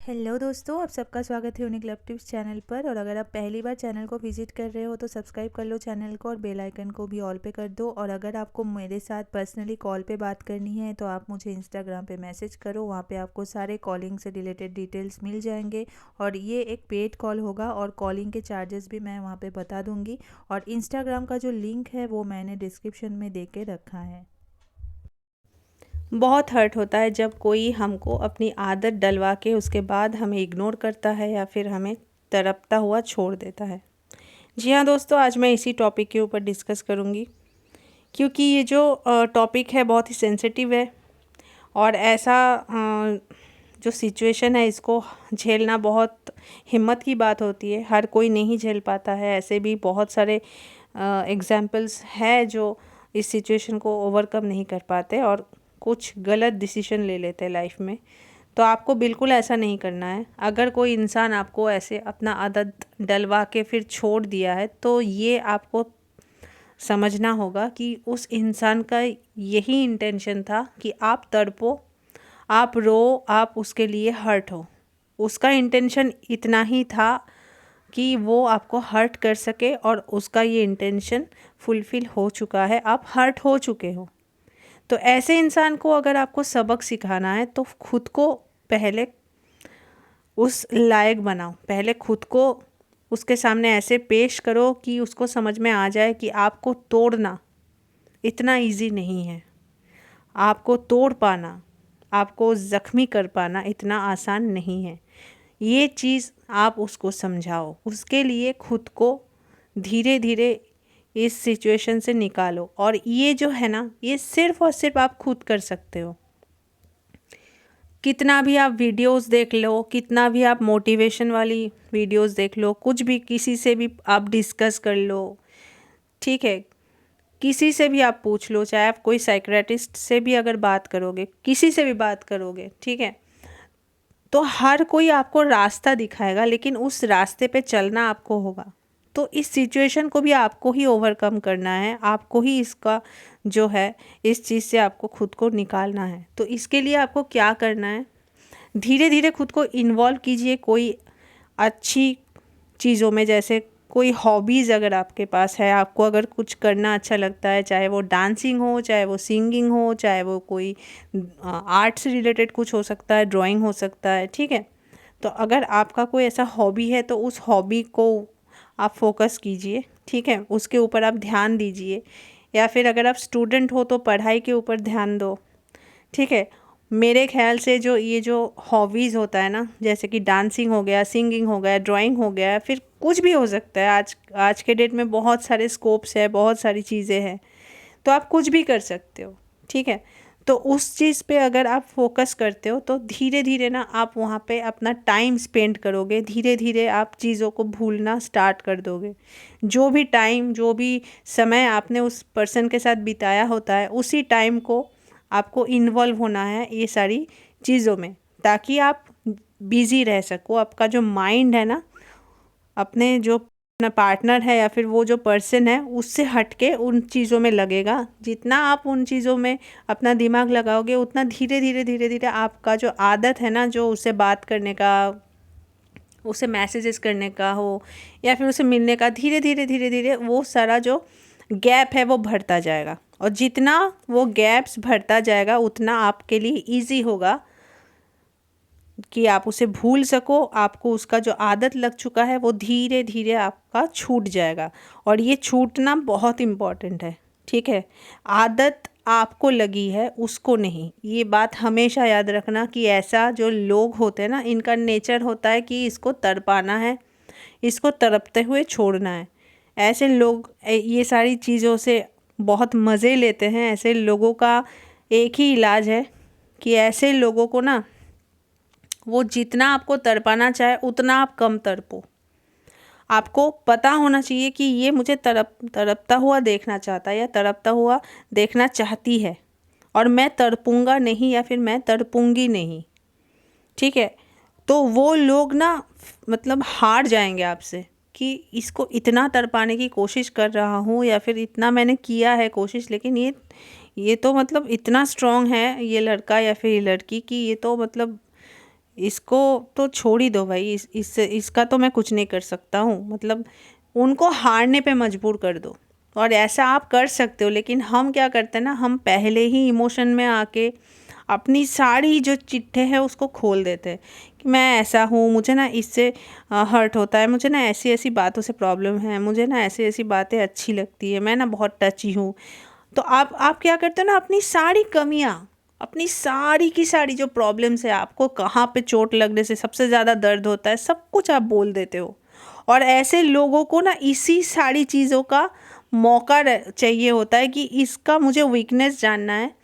Hello दोस्तों, आप सबका स्वागत है यूनिक लव टिप्स चैनल पर। और अगर आप पहली बार चैनल को विजिट कर रहे हो तो सब्सक्राइब कर लो चैनल को और बेल आइकन को भी ऑल पे कर दो। और अगर आपको मेरे साथ पर्सनली कॉल पे बात करनी है तो आप मुझे इंस्टाग्राम पे मैसेज करो, वहाँ पे आपको सारे कॉलिंग से रिलेटेड डिटेल्स मिल जाएंगे। और ये एक पेड कॉल होगा और कॉलिंग के चार्जेस भी मैं वहाँ पर बता दूँगी। और इंस्टाग्राम का जो लिंक है वो मैंने डिस्क्रिप्शन में दे के रखा है। बहुत हर्ट होता है जब कोई हमको अपनी आदत डलवा के उसके बाद हमें इग्नोर करता है या फिर हमें तड़पता हुआ छोड़ देता है। जी हाँ दोस्तों, आज मैं इसी टॉपिक के ऊपर डिस्कस करूँगी क्योंकि ये जो टॉपिक है बहुत ही सेंसिटिव है। और ऐसा जो सिचुएशन है इसको झेलना बहुत हिम्मत की बात होती है, हर कोई नहीं झेल पाता है। ऐसे भी बहुत सारे एग्जाम्पल्स है जो इस सिचुएशन को ओवरकम नहीं कर पाते और कुछ गलत डिसीजन ले लेते हैं लाइफ में। तो आपको बिल्कुल ऐसा नहीं करना है। अगर कोई इंसान आपको ऐसे अपना आदत डलवा के फिर छोड़ दिया है तो ये आपको समझना होगा कि उस इंसान का यही इंटेंशन था कि आप तड़पो, आप रो, आप उसके लिए हर्ट हो। उसका इंटेंशन इतना ही था कि वो आपको हर्ट कर सके और उसका ये इंटेंशन फुलफ़िल हो चुका है, आप हर्ट हो चुके हो। तो ऐसे इंसान को अगर आपको सबक सिखाना है तो खुद को पहले उस लायक बनाओ, पहले खुद को उसके सामने ऐसे पेश करो कि उसको समझ में आ जाए कि आपको तोड़ना इतना इजी नहीं है, आपको तोड़ पाना, आपको ज़ख्मी कर पाना इतना आसान नहीं है। ये चीज़ आप उसको समझाओ, उसके लिए खुद को धीरे धीरे इस सिचुएशन से निकालो। और ये जो है ना, ये सिर्फ़ और सिर्फ आप खुद कर सकते हो। कितना भी आप वीडियोस देख लो, कितना भी आप मोटिवेशन वाली वीडियोस देख लो, कुछ भी किसी से भी आप डिस्कस कर लो, ठीक है, किसी से भी आप पूछ लो, चाहे आप कोई साइकियाट्रिस्ट से भी अगर बात करोगे, किसी से भी बात करोगे, ठीक है, तो हर कोई आपको रास्ता दिखाएगा लेकिन उस रास्ते पे चलना आपको होगा। तो इस सिचुएशन को भी आपको ही ओवरकम करना है, आपको ही इसका जो है इस चीज़ से आपको खुद को निकालना है। तो इसके लिए आपको क्या करना है, धीरे धीरे खुद को इन्वॉल्व कीजिए कोई अच्छी चीज़ों में। जैसे कोई हॉबीज़ अगर आपके पास है, आपको अगर कुछ करना अच्छा लगता है, चाहे वो डांसिंग हो, चाहे वो सिंगिंग हो, चाहे वो कोई आर्ट से रिलेटेड कुछ हो सकता है, ड्राइंग हो सकता है, ठीक है। तो अगर आपका कोई ऐसा हॉबी है तो उस हॉबी को आप फोकस कीजिए, ठीक है, उसके ऊपर आप ध्यान दीजिए। या फिर अगर आप स्टूडेंट हो तो पढ़ाई के ऊपर ध्यान दो, ठीक है। मेरे ख्याल से जो ये जो हॉबीज़ होता है ना, जैसे कि डांसिंग हो गया, सिंगिंग हो गया, ड्राइंग हो गया, फिर कुछ भी हो सकता है। आज के डेट में बहुत सारे स्कोप्स है, बहुत सारी चीज़ें हैं, तो आप कुछ भी कर सकते हो, ठीक है। तो उस चीज़ पे अगर आप फोकस करते हो तो धीरे धीरे ना आप वहाँ पे अपना टाइम स्पेंड करोगे, धीरे धीरे आप चीज़ों को भूलना स्टार्ट कर दोगे। जो भी टाइम, जो भी समय आपने उस पर्सन के साथ बिताया होता है, उसी टाइम को आपको इन्वॉल्व होना है ये सारी चीज़ों में, ताकि आप बिज़ी रह सको। आपका जो माइंड है ना, अपने जो अपना पार्टनर है या फिर वो जो पर्सन है उससे हट के उन चीज़ों में लगेगा। जितना आप उन चीज़ों में अपना दिमाग लगाओगे उतना धीरे धीरे आपका जो आदत है ना, जो उससे बात करने का, उसे मैसेजेस करने का हो या फिर उसे मिलने का, धीरे धीरे वो सारा जो गैप है वो भरता जाएगा। और जितना वो गैप्स भरता जाएगा उतना आपके लिए ईजी होगा कि आप उसे भूल सको। आपको उसका जो आदत लग चुका है वो धीरे धीरे आपका छूट जाएगा। और ये छूटना बहुत इम्पॉर्टेंट है, ठीक है। आदत आपको लगी है, उसको नहीं। ये बात हमेशा याद रखना कि ऐसा जो लोग होते हैं ना, इनका नेचर होता है कि इसको तड़पाना है, इसको तड़पते हुए छोड़ना है। ऐसे लोग ये सारी चीज़ों से बहुत मज़े लेते हैं। ऐसे लोगों का एक ही इलाज है कि ऐसे लोगों को ना, वो जितना आपको तड़पाना चाहे उतना आप कम तड़पो। आपको पता होना चाहिए कि ये मुझे तड़पता हुआ देखना चाहता है या तड़पता हुआ देखना चाहती है, और मैं तड़पूंगा नहीं या फिर मैं तड़पूंगी नहीं, ठीक है। तो वो लोग ना मतलब हार जाएंगे आपसे कि इसको इतना तड़पाने की कोशिश कर रहा हूँ या फिर इतना मैंने किया है कोशिश, लेकिन ये तो मतलब इतना स्ट्रांग है ये लड़का या फिर ये लड़की कि ये तो मतलब इसको तो छोड़ ही दो भाई, इसका तो मैं कुछ नहीं कर सकता हूँ। मतलब उनको हारने पे मजबूर कर दो, और ऐसा आप कर सकते हो। लेकिन हम क्या करते हैं ना, हम पहले ही इमोशन में आके अपनी सारी जो चिट्ठे हैं उसको खोल देते हैं कि मैं ऐसा हूँ, मुझे ना इससे हर्ट होता है, मुझे ना ऐसी ऐसी बातों से प्रॉब्लम है, मुझे ना ऐसी ऐसी बातें अच्छी लगती है, मैं ना बहुत टची हूँ। तो आप क्या करते हो ना, अपनी सारी कमियाँ, अपनी सारी की सारी जो प्रॉब्लम्स है, आपको कहाँ पे चोट लगने से सबसे ज़्यादा दर्द होता है, सब कुछ आप बोल देते हो। और ऐसे लोगों को ना इसी सारी चीज़ों का मौका चाहिए होता है कि इसका मुझे वीकनेस जानना है,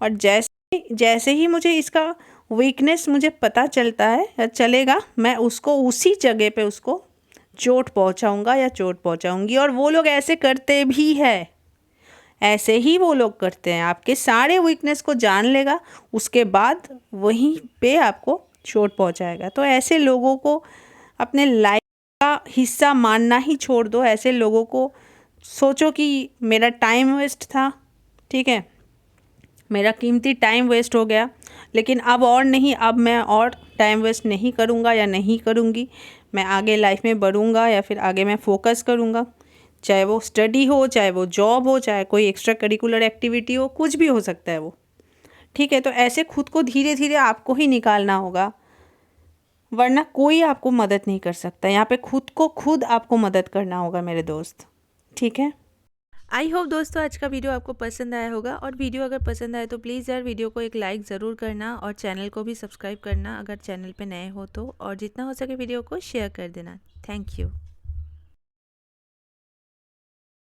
और जैसे जैसे ही मुझे इसका वीकनेस मुझे पता चलता है या चलेगा, मैं उसको उसी जगह पे उसको चोट पहुंचाऊंगा या चोट पहुंचाऊंगी। और वो लोग ऐसे करते भी है, ऐसे ही वो लोग करते हैं। आपके सारे वीकनेस को जान लेगा, उसके बाद वहीं पे आपको चोट पहुंचाएगा। तो ऐसे लोगों को अपने लाइफ का हिस्सा मानना ही छोड़ दो। ऐसे लोगों को सोचो कि मेरा टाइम वेस्ट था, ठीक है, मेरा कीमती टाइम वेस्ट हो गया, लेकिन अब और नहीं, अब मैं और टाइम वेस्ट नहीं करूँगा या नहीं करूँगी। मैं आगे लाइफ में बढ़ूँगा या फिर आगे मैं फोकस करूँगा, चाहे वो स्टडी हो, चाहे वो जॉब हो, चाहे कोई एक्स्ट्रा करिकुलर एक्टिविटी हो, कुछ भी हो सकता है वो, ठीक है। तो ऐसे खुद को धीरे धीरे आपको ही निकालना होगा, वरना कोई आपको मदद नहीं कर सकता। यहाँ पे खुद को खुद आपको मदद करना होगा मेरे दोस्त, ठीक है। आई होप दोस्तों आज का वीडियो आपको पसंद आया होगा, और वीडियो अगर पसंद आए तो प्लीज़ यार वीडियो को एक लाइक ज़रूर करना, और चैनल को भी सब्सक्राइब करना अगर चैनल पे नए हो तो, और जितना हो सके वीडियो को शेयर कर देना। Thank you.